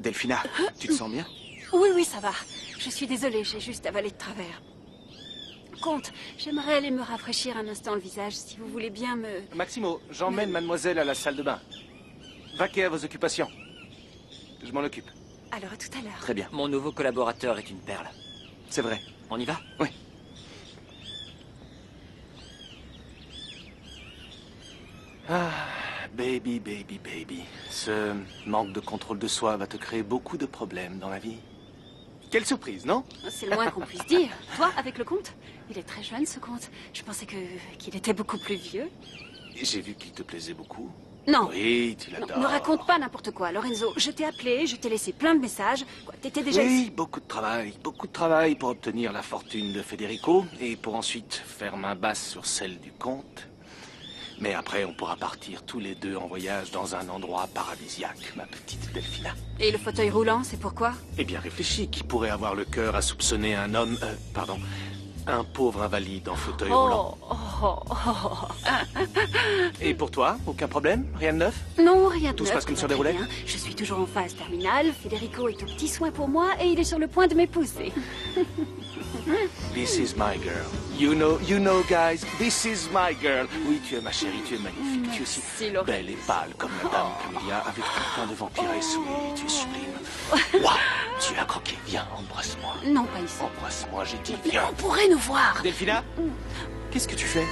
Delphina, tu te sens bien? Oui, oui, ça va. Je suis désolée, j'ai juste avalé de travers. Comte, j'aimerais aller me rafraîchir un instant le visage, si vous voulez bien me... Maximo, j'emmène mademoiselle à la salle de bain. Vaquez à vos occupations. Je m'en occupe. Alors, à tout à l'heure. Très bien. Mon nouveau collaborateur est une perle. C'est vrai. On y va? Oui. Ah, baby, baby, baby. Ce manque de contrôle de soi va te créer beaucoup de problèmes dans la vie. Quelle surprise, non? C'est le moins qu'on puisse dire. Toi, avec le comte? Il est très jeune, ce comte. Je pensais qu'il était beaucoup plus vieux. J'ai vu qu'il te plaisait beaucoup. Non. Oui, tu Non, l'adores. ne raconte pas n'importe quoi, Lorenzo. Je t'ai appelé, je t'ai laissé plein de messages. Quoi, t'étais déjà Oui, ici? beaucoup de travail pour obtenir la fortune de Federico et pour ensuite faire main basse sur celle du comte. Mais après, on pourra partir tous les deux en voyage dans un endroit paradisiaque, ma petite Delphina. Et le fauteuil roulant, c'est pourquoi? Eh bien, réfléchis, qui pourrait avoir le cœur à soupçonner un homme... un pauvre invalide en fauteuil roulant. Et pour toi, aucun problème? Rien de neuf? Non, rien de Tout se neuf, passe comme tout sur va des très roulettes? bien. Je suis toujours en phase terminale. Federico est au petit soin pour moi et il est sur le point de m'épouser. This is my girl. You know, guys, this is my girl. Oui, tu es ma chérie, tu es magnifique. Tu es aussi Merci, Lorenzo. belle et pâle comme la dame Camélia, avec tout plein de vampiresses. Oui, tu es sublime. Waouh, tu as croqué. Viens, embrasse-moi. Non, pas ici. Embrasse-moi, j'ai dit Mais viens. on pourrait nous voir. Delphina, qu'est-ce que tu fais?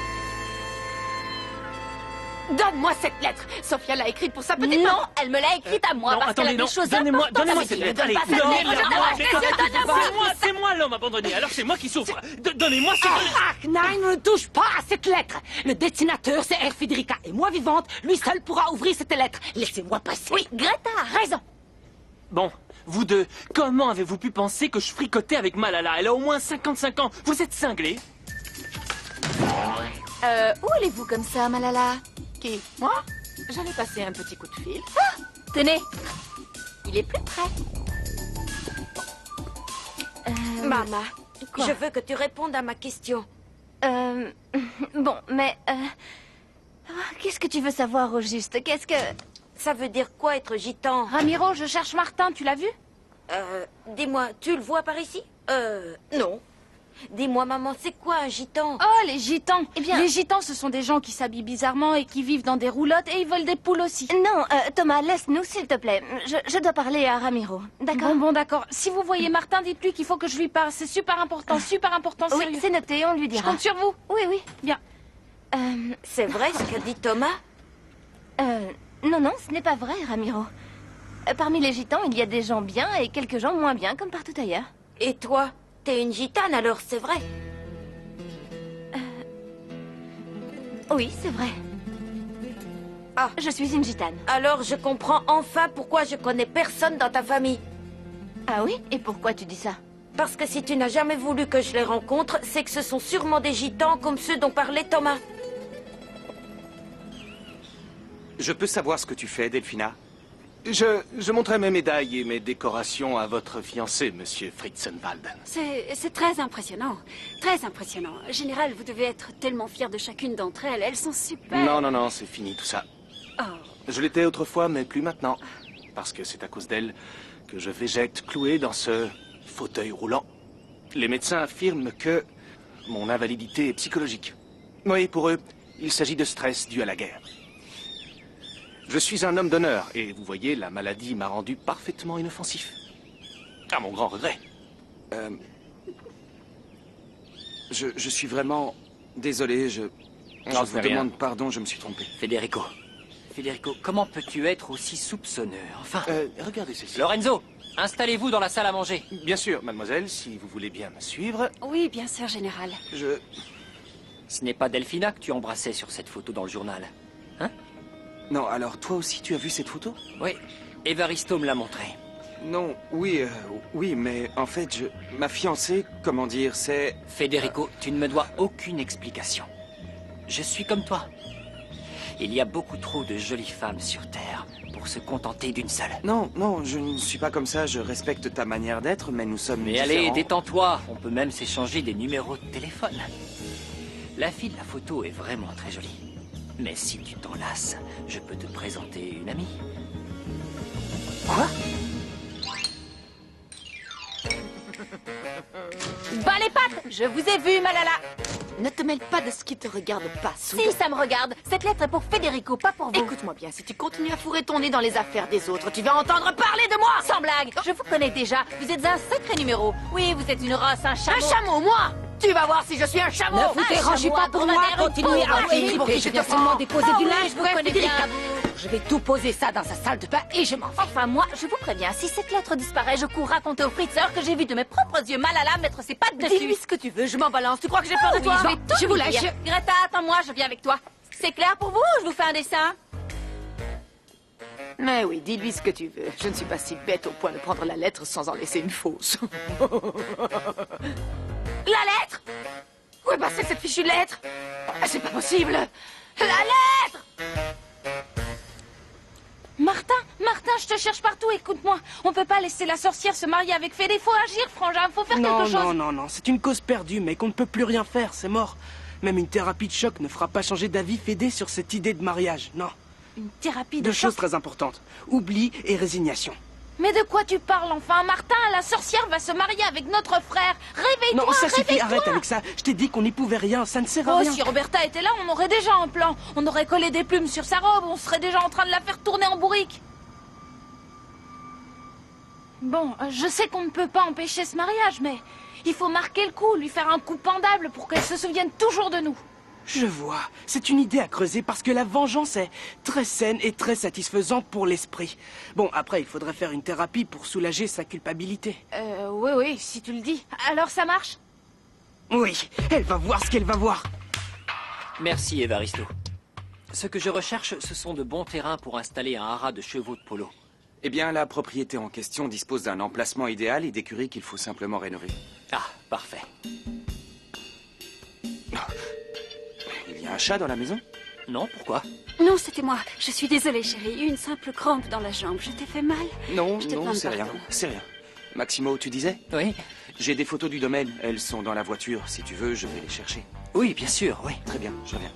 Donne-moi cette lettre. Sophia l'a écrite pour sa petite maman. Elle me l'a écrite à moi Non, parce qu'elle a attendez, des non. choses Donnez-moi importantes à me cette dire. lettre. Allez, Donne pas cette lettre. Je t'arrache les yeux, donne-la-moi. C'est moi l'homme abandonné. Alors c'est moi qui souffre. Donnez-moi cette lettre. Ah, Nein, ne touche pas à cette lettre. Le destinateur, c'est R. Federica. Et moi vivante, lui seul pourra ouvrir cette lettre. Laissez-moi passer. Oui, Greta a raison. Bon, vous deux, comment avez-vous pu penser que je fricotais avec Malala? Elle a au moins 55 ans. Vous êtes cinglés? Où allez-vous comme ça, Malala? Qui? Moi? J'allais passer un petit coup de fil. Tenez. Il est plus près. Maman, Quoi? je veux que tu répondes à ma question. Bon, mais... qu'est-ce que tu veux savoir au juste? Qu'est-ce que... Ça veut dire quoi être gitan? Ramiro, je cherche Martin, tu l'as vu? Dis-moi, tu le vois par ici? Non. Dis-moi, maman, c'est quoi un gitan? Oh, les gitans! Eh bien... Les gitans, ce sont des gens qui s'habillent bizarrement et qui vivent dans des roulottes et ils volent des poules aussi. Non, Thomas, laisse-nous, s'il te plaît. Je dois parler à Ramiro. D'accord? Bon, d'accord. Si vous voyez Martin, dites-lui qu'il faut que je lui parle. C'est super important, sérieux. Oui, c'est noté, on lui Je dira. compte sur vous. Oui, oui. Bien. C'est vrai ce qu'a dit Thomas? Non, ce n'est pas vrai, Ramiro. Parmi les gitans, il y a des gens bien et quelques gens moins bien, comme partout ailleurs. Et toi? T'es une gitane alors, c'est vrai? Oui, c'est vrai. Ah. Je suis une gitane. Alors je comprends enfin pourquoi je connais personne dans ta famille. Ah oui? Et pourquoi tu dis ça? Parce que si tu n'as jamais voulu que je les rencontre, c'est que ce sont sûrement des gitans comme ceux dont parlait Thomas. Je peux savoir ce que tu fais, Delphina? Je montrais mes médailles et mes décorations à votre fiancé, monsieur Fritzenwald. C'est très impressionnant. Très impressionnant. Général, vous devez être tellement fier de chacune d'entre elles. Elles sont super. Non, c'est fini tout ça. Oh. Je l'étais autrefois, mais plus maintenant. Parce que c'est à cause d'elle que je végète cloué dans ce fauteuil roulant. Les médecins affirment que mon invalidité est psychologique. Oui, pour eux, il s'agit de stress dû à la guerre. Je suis un homme d'honneur, et vous voyez, la maladie m'a rendu parfaitement inoffensif. À mon grand regret. Je suis vraiment désolé, je Non, vous c'est rien. demande pardon, je me suis trompé. Federico, comment peux-tu être aussi soupçonneux? Enfin... Regardez ceci. Lorenzo, installez-vous dans la salle à manger. Bien sûr, mademoiselle, si vous voulez bien me suivre. Oui, bien sûr, Général. Ce n'est pas Delphina que tu embrassais sur cette photo dans le journal. Hein? Non, alors toi aussi tu as vu cette photo? Oui, Evaristo me l'a montré. Non, oui, mais en fait, ma fiancée, comment dire, c'est... Federico, tu ne me dois aucune explication. Je suis comme toi. Il y a beaucoup trop de jolies femmes sur Terre pour se contenter d'une seule. Non, je ne suis pas comme ça, je respecte ta manière d'être, mais nous sommes Mais allez, différents. détends-toi, on peut même s'échanger des numéros de téléphone. La fille de la photo est vraiment très jolie. Mais si tu t'en lasses, je peux te présenter une amie. Quoi? Je vous ai vu, Malala. Ne te mêle pas de ce qui te regarde pas, Sue. Si, ça me regarde. Cette lettre est pour Federico, pas pour vous. Écoute-moi bien, si tu continues à fourrer ton nez dans les affaires des autres, tu vas entendre parler de moi. Sans blague, je vous connais déjà. Vous êtes un sacré numéro. Oui, vous êtes une race, un chameau. Un chameau, moi? Tu vas voir si je suis un chameau. Ne vous dérangez pas pour moi. Continuez à m'occuper. Je viens seulement déposer du linge. Je vous connais bien, Je vais tout poser ça dans sa salle de bain et je m'en vais. Enfin, moi, je vous préviens, si cette lettre disparaît, je cours raconter aux fritzeurs que j'ai vu de mes propres yeux Malala mettre ses pattes dessus. Dis-lui ce que tu veux, je m'en balance. Tu crois que j'ai peur de toi? Oui, je vous lâche. Greta, attends-moi, je viens avec toi. C'est clair pour vous ou je vous fais un dessin? Mais oui, dis-lui ce que tu veux. Je ne suis pas si bête au point de prendre la lettre sans en laisser une fausse. La lettre? Où est passée cette fichue lettre? C'est pas possible. La lettre! Martin, je te cherche partout, écoute-moi. On peut pas laisser la sorcière se marier avec Fédé. Faut agir, frangin, faut faire quelque chose. Non, c'est une cause perdue, mec. On ne peut plus rien faire, c'est mort. Même une thérapie de choc ne fera pas changer d'avis Fédé sur cette idée de mariage, non. Une thérapie de Deux choc. choses très importantes. Oubli et résignation. Mais de quoi tu parles, enfin, Martin? La sorcière va se marier avec notre frère. Réveille-toi, Non, ça suffit, réveille-toi. arrête avec ça. Je t'ai dit qu'on n'y pouvait rien, ça ne sert à Oh, rien. si Roberta était là, on aurait déjà un plan. On aurait collé des plumes sur sa robe, on serait déjà en train de la faire tourner en bourrique. Bon, je sais qu'on ne peut pas empêcher ce mariage, mais il faut marquer le coup, lui faire un coup pendable pour qu'elle se souvienne toujours de nous. Je vois. C'est une idée à creuser parce que la vengeance est très saine et très satisfaisante pour l'esprit. Bon, après, il faudrait faire une thérapie pour soulager sa culpabilité. Oui, si tu le dis. Alors ça marche? Oui, elle va voir ce qu'elle va voir. Merci, Evaristo. Ce que je recherche, ce sont de bons terrains pour installer un haras de chevaux de polo. Eh bien, la propriété en question dispose d'un emplacement idéal et d'écuries qu'il faut simplement rénover. Ah, parfait. Il y a un chat dans la maison? Non, pourquoi? Non, c'était moi. Je suis désolée, chérie. Une simple crampe dans la jambe. Je t'ai fait mal? Non, Je te non, demande c'est rien. pardon. C'est rien. Maximo, tu disais? Oui. J'ai des photos du domaine. Elles sont dans la voiture. Si tu veux, je vais les chercher. Oui, bien sûr, oui. Très bien, je reviens.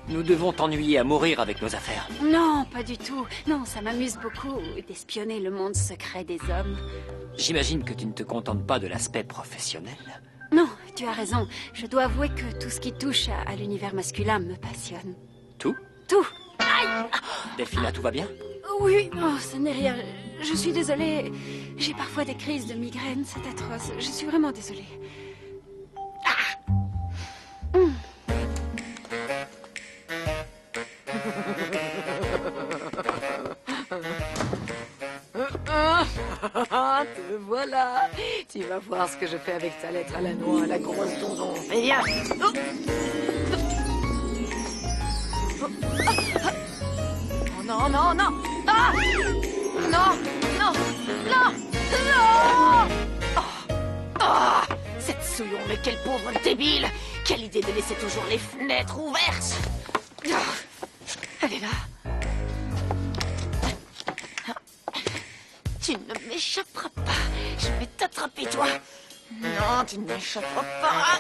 Nous devons t'ennuyer à mourir avec nos affaires. Non, pas du tout. Non, ça m'amuse beaucoup d'espionner le monde secret des hommes. J'imagine que tu ne te contentes pas de l'aspect professionnel. Non, tu as raison. Je dois avouer que tout ce qui touche à l'univers masculin me passionne. Tout? Tout. Delphina, tout va bien? Oui, oh, ce n'est rien. Je suis désolée. J'ai parfois des crises de migraine, c'est atroce. Je suis vraiment désolée. Te voilà. Tu vas voir ce que je fais avec ta lettre à la noix, la grosse tonton. Eh bien. Oh non, non, non. Ah! Non, non, non, non! Oh. Ah! Cette souillon, mais quel pauvre débile! Quelle idée de laisser toujours les fenêtres ouvertes! Ah. Elle est là. Tu ne m'échapperas pas. Je vais t'attraper, toi. Non, tu ne m'échapperas pas.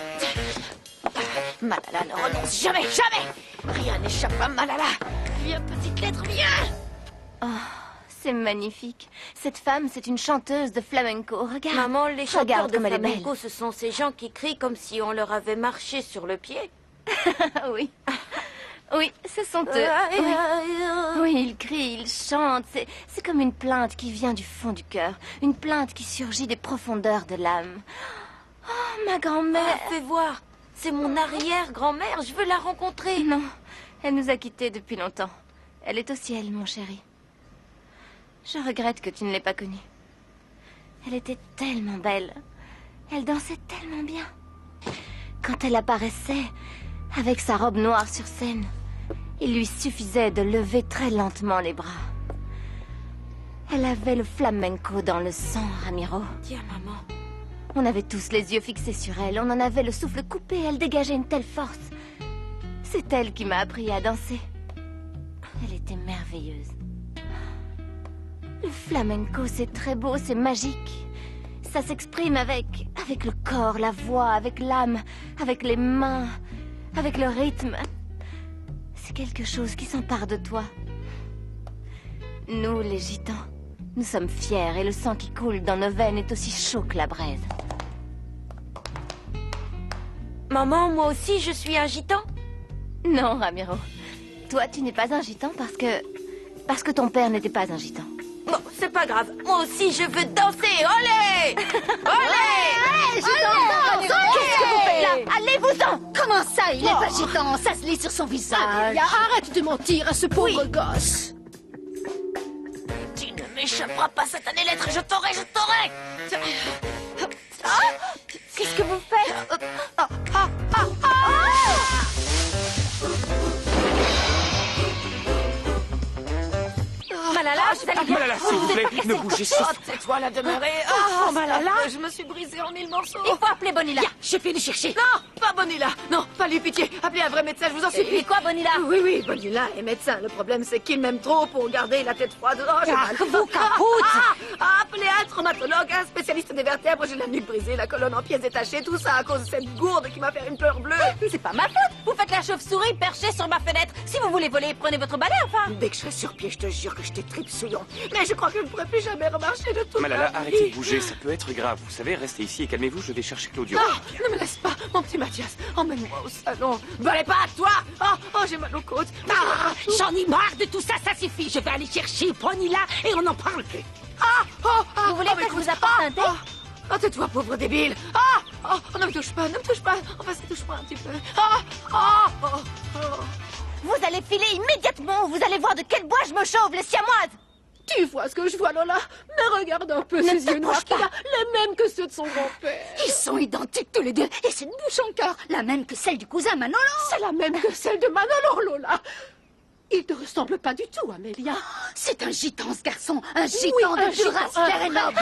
Malala ne renonce jamais, jamais. Rien n'échappe à Malala. Viens, petite lettre, viens. Oh, c'est magnifique. Cette femme, c'est une chanteuse de flamenco. Regarde. Maman, les chanteurs Regarde de comme elle est flamenco, ce sont ces gens qui crient comme si on leur avait marché sur le pied. Oui. Oui, ce sont eux. Oui, ils crient, ils chantent. C'est comme une plainte qui vient du fond du cœur. Une plainte qui surgit des profondeurs de l'âme. Oh, ma grand-mère. Fais voir. C'est mon arrière-grand-mère. Je veux la rencontrer. Non, elle nous a quittés depuis longtemps. Elle est au ciel, mon chéri. Je regrette que tu ne l'aies pas connue. Elle était tellement belle. Elle dansait tellement bien. Quand elle apparaissait, avec sa robe noire sur scène, il lui suffisait de lever très lentement les bras. Elle avait le flamenco dans le sang, Ramiro. Tiens, maman. On avait tous les yeux fixés sur elle. On en avait le souffle coupé. Elle dégageait une telle force. C'est elle qui m'a appris à danser. Elle était merveilleuse. Le flamenco, c'est très beau, c'est magique. Ça s'exprime avec le corps, la voix, avec l'âme, avec les mains, avec le rythme. C'est quelque chose qui s'empare de toi. Nous, les gitans, nous sommes fiers et le sang qui coule dans nos veines est aussi chaud que la braise. maman, moi aussi, je suis un gitan. Non, Ramiro. Toi, tu n'es pas un gitan parce que ton père n'était pas un gitan. Bon, c'est pas grave. Moi aussi, je veux danser. Olé! Olé! Qu'est-ce que vous faites là? Allez-vous-en! Comment ça, il est pas gitan? Ça se lit sur son visage. Amélia, arrête de mentir à ce pauvre gosse. Tu ne m'échapperas pas cette année lettre. Je t'aurai. Qu'est-ce que vous faites? Malala, vous allez bien? Malala, s'il vous plaît, ne bougez Oh, pas. tais-toi, la demeurée. Oh, Malala. Je me suis brisée en 1000 morceaux. Il faut appeler Bonilla. Je vais le chercher. Non, pas Bonilla. Non, pas lui, pitié. Appelez un vrai médecin, je vous en supplie. Et quoi, Bonilla? Oui, Bonilla est médecin. Le problème, c'est qu'il m'aime trop pour garder la tête froide. Oh, j'ai mal. Vous capoute. Appelez un traumatologue, un spécialiste des vertèbres. J'ai la nuque brisée, la colonne en pièces détachées. Tout ça à cause de cette gourde qui m'a fait une peur bleue. C'est pas ma faute. Vous faites la chauve-souris perchée sur ma fenêtre. Si vous voulez voler, prenez votre balai, enfin. Dès que je serai sur pied, je te jure que je t'étripe souillon. Mais je crois que je ne pourrai plus jamais remarcher de toute Malala, ma vie. arrêtez de bouger, ça peut être grave. Vous savez, restez ici et calmez-vous, je vais chercher Claudio. Ne me laisse pas, mon petit Mathias. Emmène-moi au salon. Balai pas, toi. Oh, j'ai mal aux côtes. J'en ai marre de tout ça, ça suffit. Je vais aller chercher Bonilla et on n'en parle plus. Vous voulez que je vous apporte un thé? Tais-toi, pauvre débile. Ne me touche pas. Enfin, touche-moi un petit peu. Vous allez filer immédiatement. Vous allez voir de quel bois je me chauffe, les siamoises. Tu vois ce que je vois, Lola? Mais regarde un peu Ne ses te yeux noirs bouge pas. qu'il a, les mêmes que ceux de son grand-père. Ils sont identiques tous les deux. Et cette bouche encore, la même que celle du cousin Manolo. C'est la même que celle de Manolo, Lola. Il te ressemble pas du tout, Amélia. C'est un gitan, ce garçon. Un gitan un de pure race, gitan, père et noble.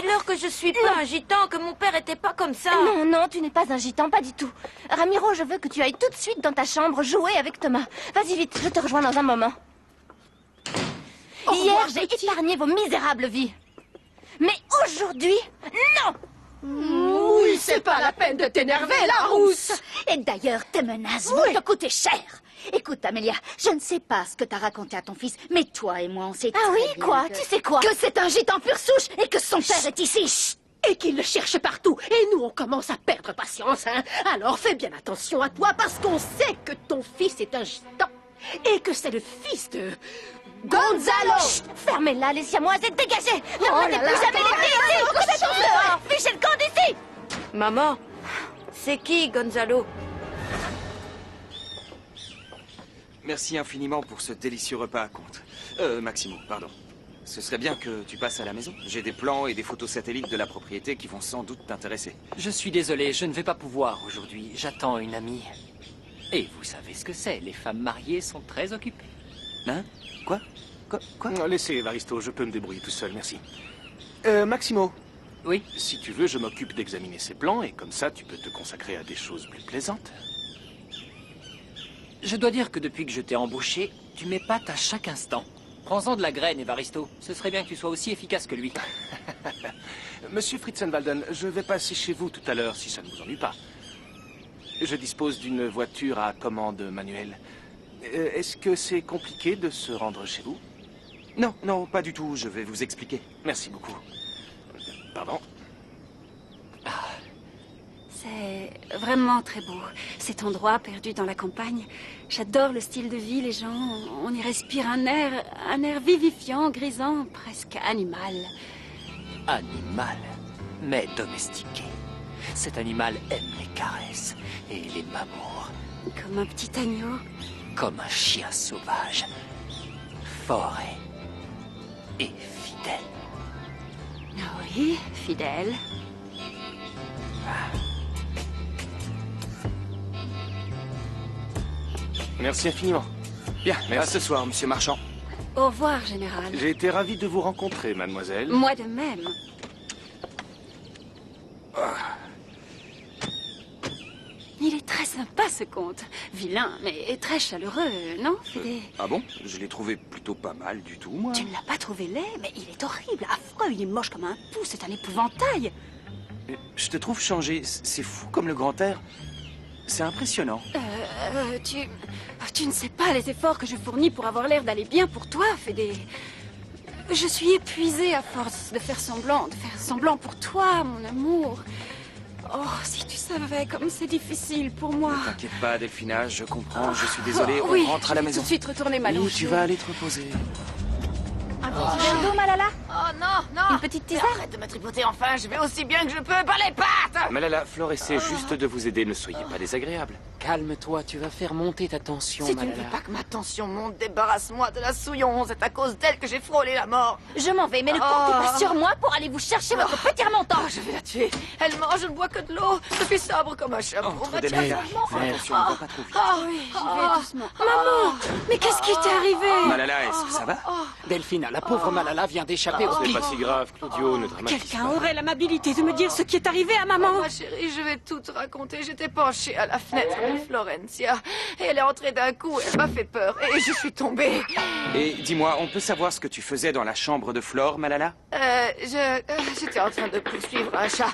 Dis-leur que je suis pas un gitan, que mon père était pas comme ça. Non, tu n'es pas un gitan, pas du tout. Ramiro, je veux que tu ailles tout de suite dans ta chambre jouer avec Thomas. Vas-y vite, je te rejoins dans un moment. Hier, j'ai épargné vos misérables vies. Mais aujourd'hui, non! Oui, c'est pas la peine de t'énerver, la rousse. Et d'ailleurs, tes menaces vont te coûter cher. Écoute, Amélia, je ne sais pas ce que t'as raconté à ton fils, mais toi et moi, on sait Ah très oui, bien quoi? que... Tu sais quoi? Que c'est un gitan pure souche et que son père est ici. Chut. Et qu'il le cherche partout. Et nous, on commence à perdre patience, hein. Alors fais bien attention à toi, parce qu'on sait que ton fils est un gitan. Et que c'est le fils de... Gonzalo. Chut, fermez-la, les siamoises, et dégagez! Ne Oh revenez là plus Ah, là, jamais les filles ici! Dehors, fichez le camp d'ici! Maman, c'est qui, Gonzalo? Merci infiniment pour ce délicieux repas à compte. Maximo, pardon. Ce serait bien que tu passes à la maison. J'ai des plans et des photos satellites de la propriété qui vont sans doute t'intéresser. Je suis désolé, je ne vais pas pouvoir aujourd'hui. J'attends une amie. Et vous savez ce que c'est, les femmes mariées sont très occupées. Hein? Quoi? Non, laissez, Evaristo, je peux me débrouiller tout seul, merci. Maximo. Oui? Si tu veux, je m'occupe d'examiner ces plans et comme ça, tu peux te consacrer à des choses plus plaisantes. Je dois dire que depuis que je t'ai embauché, tu m'épates à chaque instant. Prends-en de la graine, Evaristo. Ce serait bien que tu sois aussi efficace que lui. Monsieur Fritzenwalden, je vais passer chez vous tout à l'heure si ça ne vous ennuie pas. Je dispose d'une voiture à commande manuelle. Est-ce que c'est compliqué de se rendre chez vous? Non, non, pas du tout. Je vais vous expliquer. Merci beaucoup. Pardon? C'est vraiment très beau, cet endroit perdu dans la campagne. J'adore le style de vie, les gens. On y respire un air vivifiant, grisant, presque animal. Animal, mais domestiqué. Cet animal aime les caresses et les mamours. Comme un petit agneau. Comme un chien sauvage. Fort et fidèle. Ah oui, fidèle. Merci infiniment. Bien, à ce soir, monsieur Marchand. Au revoir, général. J'ai été ravi de vous rencontrer, mademoiselle. Moi de même. Il est très sympa, ce comte. Vilain, mais très chaleureux, non, Fédé? Ah bon? Je l'ai trouvé plutôt pas mal du tout, moi. Tu ne l'as pas trouvé laid, mais il est horrible, affreux, il est moche comme un pouce, c'est un épouvantail. Je te trouve changé. C'est fou comme le grand air. C'est impressionnant. Tu ne sais pas les efforts que je fournis pour avoir l'air d'aller bien pour toi, Fédé. Je suis épuisée à force de faire semblant pour toi, mon amour. Oh, si tu savais comme c'est difficile pour moi. Ne t'inquiète pas, Delphina, je comprends, je suis désolé, Oui, on rentre à la maison. tout de suite retourner Oui, m'allonger. tu vas aller te reposer. Un petit verre d'eau, Malala? Oh non, non. Une petite tisane? Mais arrête de me tripoter enfin, je vais aussi bien que je peux par les pattes. Malala, Flore essaie juste de vous aider, ne soyez pas désagréable. Calme-toi, tu vas faire monter ta tension, Si tu ne Malala. veux pas que ma tension monte, débarrasse-moi de la souillon. C'est à cause d'elle que j'ai frôlé la mort. Je m'en vais, mais ne comptez pas sur moi pour aller vous chercher votre petit remontant. Oh, je vais la tuer. Elle mange, je ne bois que de l'eau. Je suis sobre comme un chapeau. Entre des mères. Fais attention, ne va pas trop vite. Oui, j'y vais doucement. Maman, mais qu'est-ce qui t'est arrivé? Malala, est-ce que ça va? Delphina, la pauvre Malala vient d'échapper au Ce n'est pire. pas si grave, Claudio, ne dramatise Quelqu'un pas. aurait l'amabilité de me dire ce qui est arrivé à maman? Ma chérie, je vais tout te raconter. J'étais penchée à la fenêtre de Florencia et elle est entrée d'un coup. Elle m'a fait peur et je suis tombée. Et dis-moi, on peut savoir ce que tu faisais dans la chambre de Flore, Malala? J'étais en train de poursuivre un chat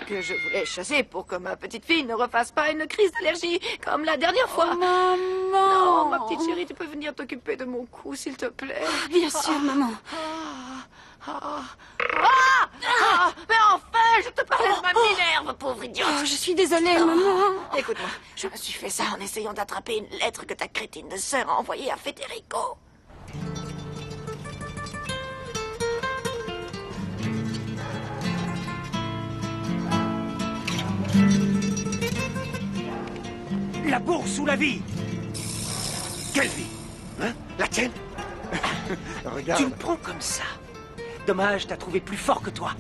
que je voulais chasser pour que ma petite fille ne refasse pas une crise d'allergie comme la dernière fois. Maman! Non, ma petite chérie, tu peux venir t'occuper de mon cou, s'il te plaît. Bien sûr, maman. Mais enfin, je te parlais de ma Minerve, pauvre idiote. Oh, je suis désolée, maman. Écoute-moi, je me suis fait ça en essayant d'attraper une lettre que ta crétine de sœur a envoyée à Federico. La bourse ou la vie? Quelle vie? Hein? La tienne? Regarde. Tu me prends comme ça. Dommage, t'as trouvé plus fort que toi.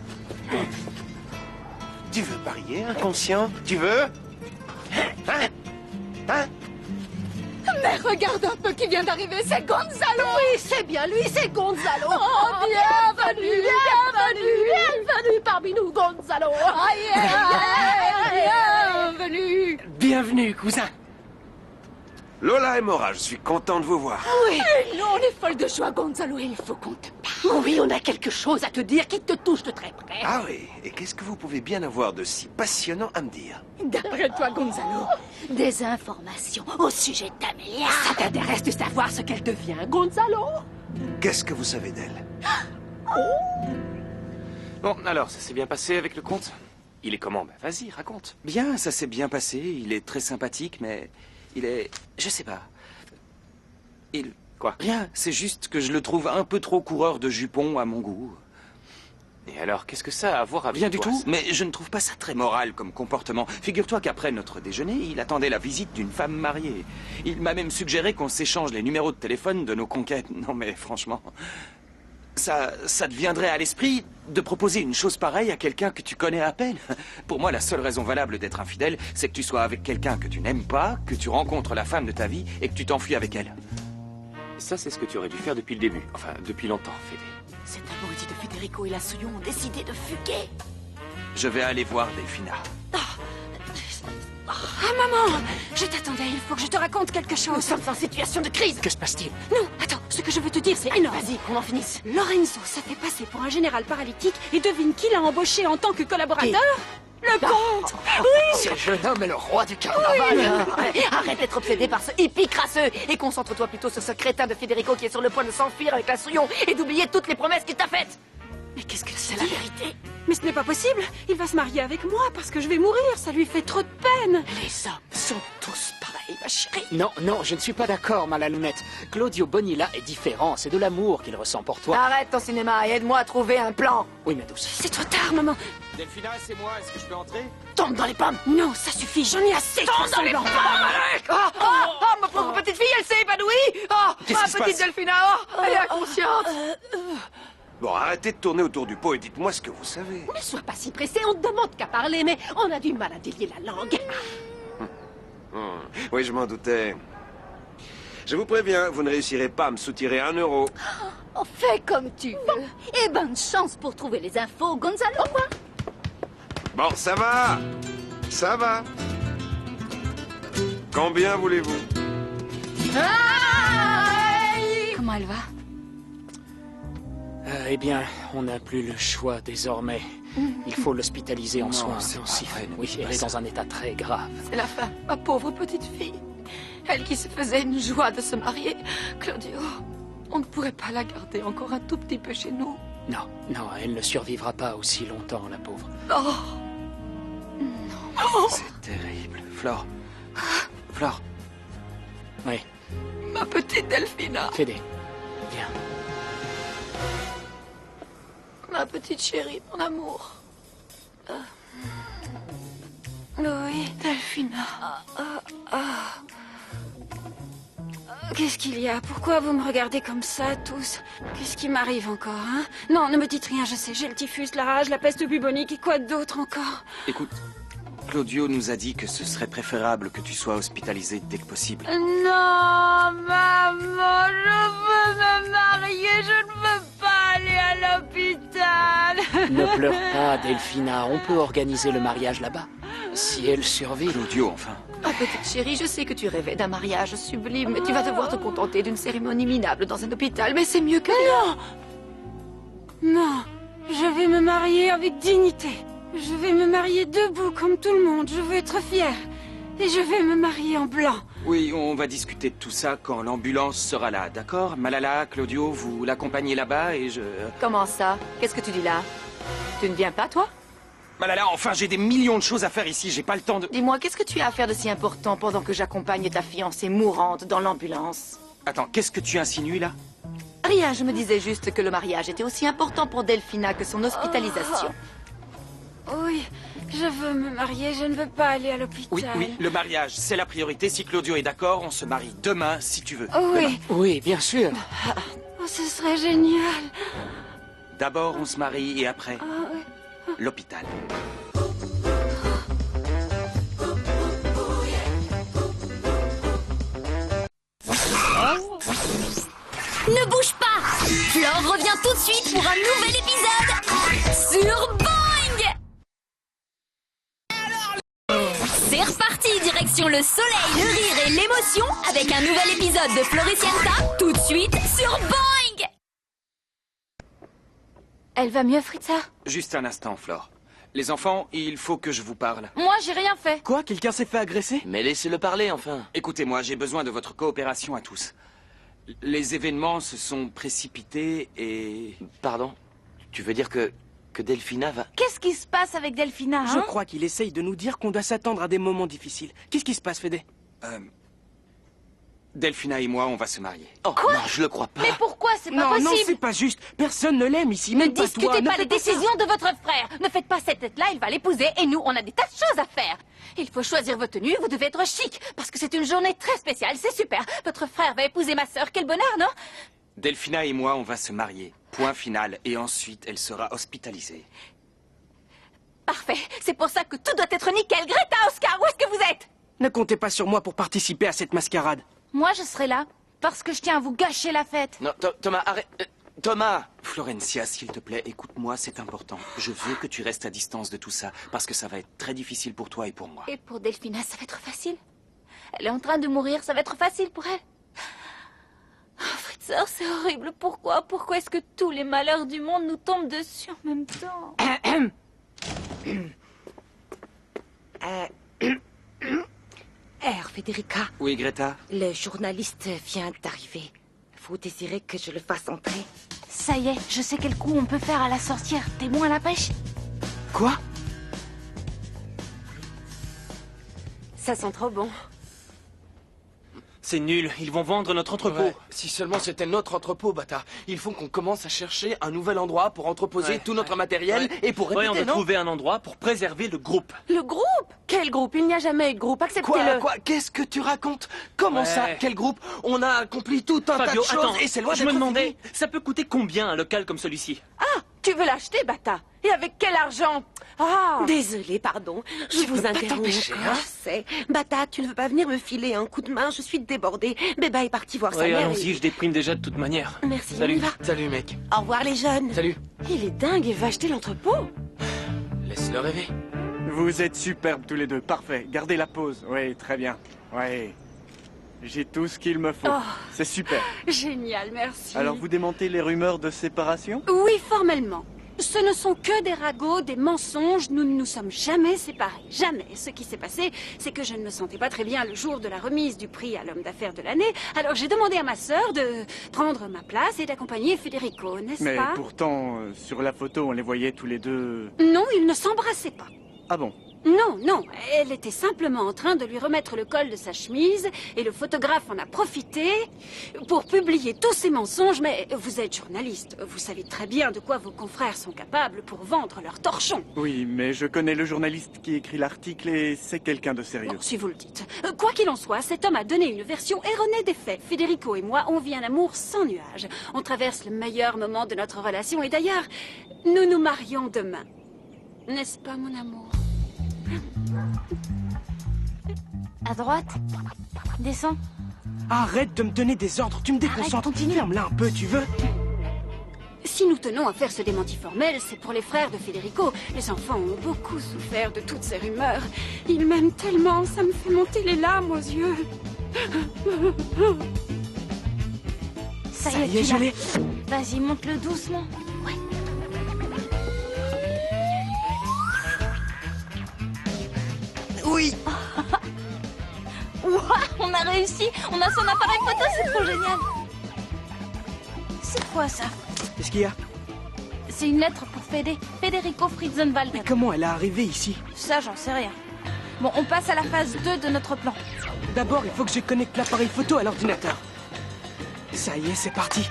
Tu veux parier, inconscient? Tu veux? Hein? Hein? Mais regarde un peu qui vient d'arriver, c'est Gonzalo! Oui, c'est bien lui, c'est Gonzalo! Oh, bienvenue, bienvenue, bienvenue parmi nous, Gonzalo! Bienvenue! Bienvenue, cousin. Lola et Mora, je suis content de vous voir. Oui, nous on est folles de joie, Gonzalo, et il faut qu'on te parle. Oui, on a quelque chose à te dire qui te touche de très près. Ah oui, et qu'est-ce que vous pouvez bien avoir de si passionnant à me dire? D'après toi, Gonzalo, des informations au sujet d'Amélia. Ça t'intéresse de savoir ce qu'elle devient, Gonzalo? Qu'est-ce que vous savez d'elle? Bon, alors, ça s'est bien passé avec le comte? Il est comment? Ben, vas-y, raconte. Bien, ça s'est bien passé. Il est très sympathique, mais il est... Je sais pas. Quoi? Rien, c'est juste que je le trouve un peu trop coureur de jupons à mon goût. Et alors, qu'est-ce que ça a à voir avec Rien du toi? tout, mais je ne trouve pas ça très moral comme comportement. Figure-toi qu'après notre déjeuner, il attendait la visite d'une femme mariée. Il m'a même suggéré qu'on s'échange les numéros de téléphone de nos conquêtes. Non mais franchement, ça te viendrait à l'esprit de proposer une chose pareille à quelqu'un que tu connais à peine? Pour moi, la seule raison valable d'être infidèle, c'est que tu sois avec quelqu'un que tu n'aimes pas, que tu rencontres la femme de ta vie et que tu t'enfuis avec elle. Ça, c'est ce que tu aurais dû faire depuis le début. Enfin, depuis longtemps, Fédé. Cet abruti de Federico et la Souillon ont décidé de fuguer. Je vais aller voir Delphina. Ah, maman! Je t'attendais, il faut que je te raconte quelque Nous chose. sommes en situation de crise. Que se passe-t-il? Non, attends, ce que je veux te dire, c'est énorme. Vas-y, qu'on en finisse. Lorenzo s'est fait passer pour un général paralytique et devine qui l'a embauché en tant que collaborateur? Le comte! Ce jeune homme est le roi du carnaval. Arrête d'être obsédé par ce hippie crasseux et concentre-toi plutôt sur ce crétin de Federico qui est sur le point de s'enfuir avec la Souillon et d'oublier toutes les promesses qu'il t'a faites. Mais qu'est-ce que C'est la vérité. Mais ce n'est pas possible. Il va se marier avec moi parce que je vais mourir. Ça lui fait trop de peine. Les hommes sont tous pareils, ma chérie. Non, non, je ne suis pas d'accord, Malalounette. Claudio Bonilla est différent, c'est de l'amour qu'il ressent pour toi. Arrête ton cinéma et aide-moi à trouver un plan. Oui, ma douce. C'est trop tard, maman. Delphina, c'est moi, est-ce que je peux entrer? Tombe dans les pommes. Non, ça suffit. J'en ai assez. Tombe dans les pommes, Alec. Ma pauvre petite fille, elle s'est épanouie. Qu'est-ce Ma qui se petite passe? Delphina, elle est inconsciente. Bon, arrêtez de tourner autour du pot et dites-moi ce que vous savez. Ne sois pas si pressé, on te demande qu'à parler, mais on a du mal à délier la langue. Oui, je m'en doutais. Je vous préviens, vous ne réussirez pas à me soutirer 1 euro. On fait comme tu veux. Et bonne chance pour trouver les infos, Gonzalo. Bon, ça va. Ça va. Combien voulez-vous? Comment elle va? Eh bien, on n'a plus le choix désormais. Il faut l'hospitaliser en soins c'est pas intensifs. vrai, ne Oui, dis pas elle est ça. dans un état très grave. C'est la fin, ma pauvre petite fille. Elle qui se faisait une joie de se marier. Claudio, on ne pourrait pas la garder encore un tout petit peu chez nous. Non, non, elle ne survivra pas aussi longtemps, la pauvre. Oh non. C'est terrible. Flore. Flore. Oui. Ma petite Delphina. Fédé. Viens. Ma petite chérie, mon amour. Oui. Delphina. Qu'est-ce qu'il y a? Pourquoi vous me regardez comme ça, tous? Qu'est-ce qui m'arrive encore, hein? Non, ne me dites rien, je sais, j'ai le typhus, la rage, la peste bubonique et quoi d'autre encore? Écoute, Claudio nous a dit que ce serait préférable que tu sois hospitalisé dès que possible. Non, maman, je veux me marier, je ne veux pas aller à l'hôpital. Ne pleure pas, Delphina. On peut organiser le mariage là-bas. Si elle survit. Claudio, enfin. Ma petite chérie, je sais que tu rêvais d'un mariage sublime, mais tu vas devoir te contenter d'une cérémonie minable dans un hôpital, mais c'est mieux que rien. Non, je vais me marier avec dignité. Je vais me marier debout comme tout le monde. Je veux être fière. Et je vais me marier en blanc. Oui, on va discuter de tout ça quand l'ambulance sera là, d'accord? Malala, Claudio, vous l'accompagnez là-bas et je... Comment ça? Qu'est-ce que tu dis là? Tu ne viens pas, toi? Malala, enfin, j'ai des millions de choses à faire ici, j'ai pas le temps de... Dis-moi, qu'est-ce que tu as à faire de si important pendant que j'accompagne ta fiancée mourante dans l'ambulance? Attends, qu'est-ce que tu insinues là? Rien, je me disais juste que le mariage était aussi important pour Delphina que son hospitalisation. Oui, je veux me marier, je ne veux pas aller à l'hôpital. Oui, oui, le mariage, c'est la priorité. Si Claudio est d'accord, on se marie demain, si tu veux. Oui. Demain. Oui, bien sûr. Oh, ce serait génial. D'abord, on se marie et après, l'hôpital. Ne bouge pas! Flore revient tout de suite pour un nouvel épisode sur Boing! C'est reparti, direction le soleil, le rire et l'émotion avec un nouvel épisode de Floricienta, tout de suite sur Boing! Elle va mieux, Fritza? Juste un instant, Flore. Les enfants, il faut que je vous parle. Moi, j'ai rien fait. Quoi? Quelqu'un s'est fait agresser? Mais laissez-le parler, enfin. Écoutez-moi, j'ai besoin de votre coopération à tous. Les événements se sont précipités et... Pardon? Tu veux dire que Delphina va... Qu'est-ce qui se passe avec Delphina, hein? Je crois qu'il essaye de nous dire qu'on doit s'attendre à des moments difficiles. Qu'est-ce qui se passe, Fédé? Delphina et moi, on va se marier. Oh, Quoi? non, je le crois pas. Mais pourquoi? C'est pas Non, possible. non, c'est pas juste. Personne ne l'aime ici, Ne même pas toi. discutez Ne pas fais les ça. décisions de votre frère. Ne faites pas cette tête-là, il va l'épouser et nous, on a des tas de choses à faire. Il faut choisir vos tenues, vous devez être chic, parce que c'est une journée très spéciale, c'est super. Votre frère va épouser ma sœur, quel bonheur, non? Delphina et moi, on va se marier. Point final. Et ensuite, elle sera hospitalisée. Parfait, c'est pour ça que tout doit être nickel. Greta, Oscar, où est-ce que vous êtes? Ne comptez pas sur moi pour participer à cette mascarade. Moi, je serai là, parce que je tiens à vous gâcher la fête. Non, Thomas, arrête. Thomas! Florencia, s'il te plaît, écoute-moi, c'est important. Je veux que tu restes à distance de tout ça, parce que ça va être très difficile pour toi et pour moi. Et pour Delphina, ça va être facile. Elle est en train de mourir, ça va être facile pour elle. Oh, Fritzer, c'est horrible. Pourquoi est-ce que tous les malheurs du monde nous tombent dessus en même temps? Federica, Oui, Greta? le journaliste vient d'arriver. Vous désirez que je le fasse entrer? Ça y est, je sais quel coup on peut faire à la sorcière. Témoin à la pêche? Quoi? Ça sent trop bon. C'est nul, ils vont vendre notre entrepôt. Ouais, si seulement c'était notre entrepôt, bâtard. Il faut qu'on commence à chercher un nouvel endroit pour entreposer tout notre matériel et pour répéter, on veut non? trouver un endroit pour préserver le groupe. Le groupe? Quel groupe? Il n'y a jamais eu de groupe, acceptez-le. Quoi? Qu'est-ce que tu racontes? Comment ça? Quel groupe? On a accompli tout un Fabio, tas de choses attends, et c'est loin je me d'être demandais, fini. ça peut coûter combien un local comme celui-ci? Ah, tu veux l'acheter, Bata? Et avec quel argent? Ah! Désolée, pardon. Je vous interromps encore. Je sais. Bata, tu ne veux pas venir me filer un coup de main? Je suis débordée. Beba est parti voir sa Oui, mère. allons-y, je déprime déjà de toute manière. Merci, Salut. on y va. Salut, mec. Au revoir, les jeunes. Salut. Il est dingue, il va acheter l'entrepôt. Laisse-le rêver. Vous êtes superbes tous les deux, parfait. Gardez la pause. Oui, très bien. Oui. J'ai tout ce qu'il me faut. Oh. C'est super. Génial, merci. Alors vous démentez les rumeurs de séparation? Oui, formellement. Ce ne sont que des ragots, des mensonges. Nous ne nous sommes jamais séparés. Jamais. Ce qui s'est passé, c'est que je ne me sentais pas très bien le jour de la remise du prix à l'homme d'affaires de l'année. Alors j'ai demandé à ma sœur de prendre ma place et d'accompagner Federico, n'est-ce Mais pas? pourtant, sur la photo, on les voyait tous les deux... Non, ils ne s'embrassaient pas. Ah bon? Non, non, elle était simplement en train de lui remettre le col de sa chemise et le photographe en a profité pour publier tous ces mensonges. Mais vous êtes journaliste, vous savez très bien de quoi vos confrères sont capables pour vendre leurs torchons. Oui, mais je connais le journaliste qui écrit l'article et c'est quelqu'un de sérieux. Bon, si vous le dites. Quoi qu'il en soit, cet homme a donné une version erronée des faits. Federico et moi, on vit un amour sans nuages. On traverse le meilleur moment de notre relation et d'ailleurs, nous nous marions demain. N'est-ce pas, mon amour? À droite. Descends. Arrête de me donner des ordres, tu me déconcentres. Ferme-la un peu, tu veux? Si nous tenons à faire ce démenti formel, c'est pour les frères de Federico. Les enfants ont beaucoup souffert de toutes ces rumeurs. Ils m'aiment tellement, ça me fait monter les larmes aux yeux. Ça y est, je l'ai. Vas-y, monte-le doucement. Ouais. Oui. Ouah, on a réussi. On a son appareil photo, c'est trop génial. C'est quoi ça? Qu'est-ce qu'il y a? C'est une lettre pour Federico Fritzenwalden. Mais comment elle est arrivée ici? Ça, j'en sais rien. Bon, on passe à la phase 2 de notre plan. D'abord, il faut que je connecte l'appareil photo à l'ordinateur. Ça y est, c'est parti.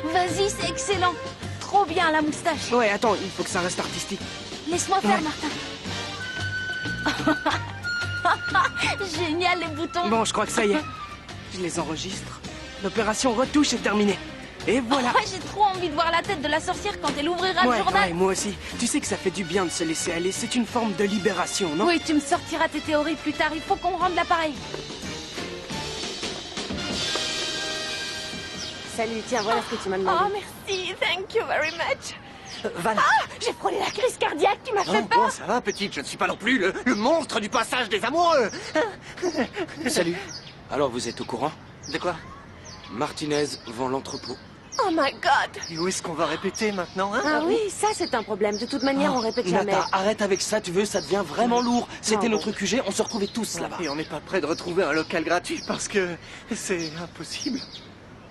Vas-y, c'est excellent. Trop bien, la moustache. Ouais, attends, il faut que ça reste artistique. Laisse-moi faire, Ouais. Martin. Génial, les boutons. Bon, je crois que ça y est. Je les enregistre. L'opération retouche est terminée. Et voilà. J'ai trop envie de voir la tête de la sorcière quand elle ouvrira le journal. Ouais, moi aussi. Tu sais que ça fait du bien de se laisser aller. C'est une forme de libération, non? Oui, tu me sortiras tes théories plus tard. Il faut qu'on rende l'appareil. Salut, tiens, voilà ce que tu m'as demandé. Oh, merci. Thank you very much. Val. Ah, j'ai frôlé la crise cardiaque, tu m'as fait peur. Bon, ça va, petite, je ne suis pas non plus le monstre du passage des amoureux. Salut. Alors, vous êtes au courant? De quoi? Martinez vend l'entrepôt. Oh my God. Et où est-ce qu'on va répéter maintenant, hein? Ah oui, ça c'est un problème. De toute manière, on répète jamais. Nata, arrête avec ça, tu veux, ça devient vraiment lourd. C'était Non, notre QG, on se retrouvait tous là-bas. Et on n'est pas prêt de retrouver un local gratuit parce que c'est impossible.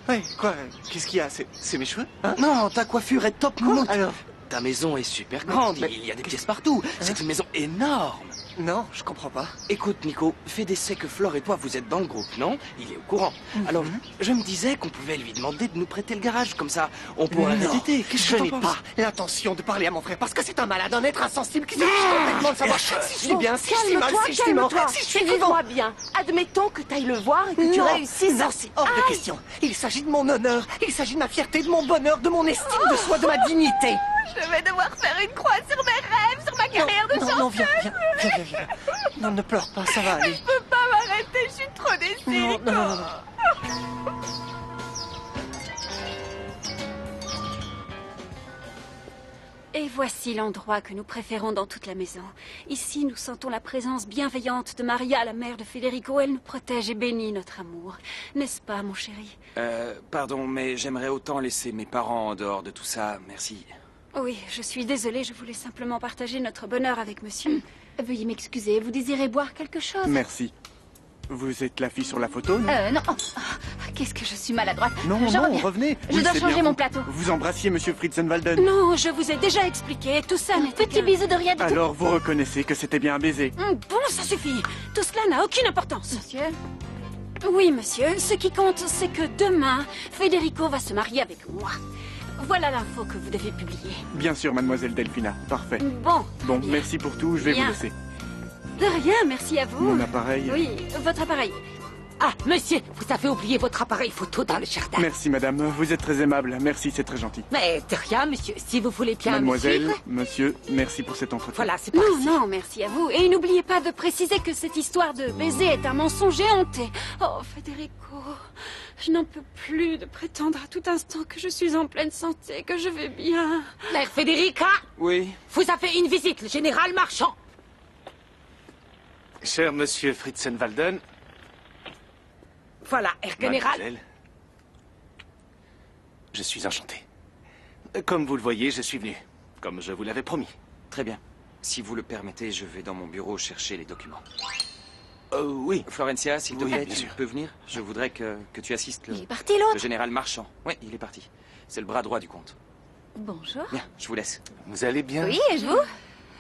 Ouais, quoi? Qu'est-ce qu'il y a? C'est mes cheveux, hein? Non, ta coiffure est top moumoute. Alors? Ta maison est super grande, Mais- il y a des pièces partout. C'est une maison énorme. Non, je comprends pas. Écoute, Nico, fais d'essai que Flore et toi, vous êtes dans le groupe, non? Il est au courant. Alors, je me disais qu'on pouvait lui demander de nous prêter le garage, comme ça, on pourrait Non, répéter. Qu'est-ce je que t'en n'ai penses? pas l'intention de parler à mon frère parce que c'est un malade, un être insensible qui se fiche complètement de savoir si je suis bien, si je suis mal, Calme-toi, si je suis mort, calme-toi. si je suis vivant. Écoute-moi bien. Admettons que tu ailles le voir et que tu Non, réussisses non, à... c'est hors de question. Il s'agit de mon honneur, il s'agit de ma fierté, de mon bonheur, de mon estime de soi, de ma dignité. Je vais devoir faire une croix sur mes rêves, sur ma carrière de chanteuse. Non, viens. Non, ne pleure pas, ça va aller. Je peux pas m'arrêter, je suis trop déçue. Non. Et voici l'endroit que nous préférons dans toute la maison. Ici, nous sentons la présence bienveillante de Maria, la mère de Federico. Elle nous protège et bénit notre amour. N'est-ce pas, mon chéri? Pardon, mais j'aimerais autant laisser mes parents en dehors de tout ça, merci. Oui, je suis désolée, je voulais simplement partager notre bonheur avec monsieur. Veuillez m'excuser, vous désirez boire quelque chose? Merci. Vous êtes la fille sur la photo, non? Non. Oh, qu'est-ce que je suis maladroite. Non, Je reviens. revenez. Je Oui, dois c'est changer bien, mon vous- plateau. Vous embrassiez Monsieur Fritzenwalden. Non, je vous ai déjà expliqué, tout ça n'était Petit qu'un- bisou de rien du tout. Alors vous reconnaissez que c'était bien un baiser. Bon, ça suffit. Tout cela n'a aucune importance. Monsieur? Oui, monsieur. Ce qui compte, c'est que demain, Federico va se marier avec moi. Voilà l'info que vous devez publier. Bien sûr, mademoiselle Delphina. Parfait. Bon. Bon, bien. merci pour tout, je vais Bien. vous laisser. De rien, merci à vous. Mon appareil. Oui, votre appareil. Ah, monsieur, vous avez oublié votre appareil photo dans le jardin. Merci, madame. Vous êtes très aimable. Merci, c'est très gentil. Mais de rien, monsieur. Si vous voulez bien me Mademoiselle, suivre... monsieur, merci pour cet entretien. Voilà, c'est parti. Non, non, merci à vous. Et n'oubliez pas de préciser que cette histoire de baiser est un mensonge éhonté. Oh, Federico, je n'en peux plus de prétendre à tout instant que je suis en pleine santé, que je vais bien. Mère Federica, Oui. vous avez une visite, le général Marchand. Cher monsieur Fritzenwalden, Voilà, Herr Général. mademoiselle, je suis enchanté. Comme vous le voyez, je suis venu, comme je vous l'avais promis. Très bien. Si vous le permettez, je vais dans mon bureau chercher les documents. Oui. Florencia, s'il te Oui, plaît, bien tu sûr. peux venir? Je voudrais que tu assistes Il est parti, l'autre? le général Marchand. Oui, il est parti. C'est le bras droit du comte. Bonjour. Bien, je vous laisse. Vous allez bien? Oui, et vous?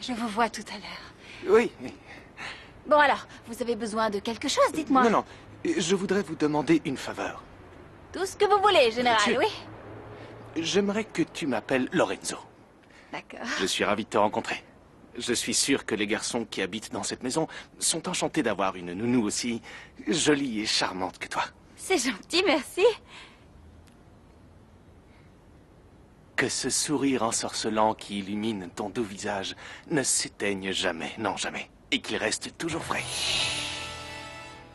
Je vous vois tout à l'heure. Oui. Bon alors, vous avez besoin de quelque chose, dites-moi. Non, non. Je voudrais vous demander une faveur. Tout ce que vous voulez, général, Tu- oui. J'aimerais que tu m'appelles Lorenzo. D'accord. Je suis ravi de te rencontrer. Je suis sûr que les garçons qui habitent dans cette maison sont enchantés d'avoir une nounou aussi jolie et charmante que toi. C'est gentil, merci. Que ce sourire ensorcelant qui illumine ton doux visage ne s'éteigne jamais, non jamais, et qu'il reste toujours frais.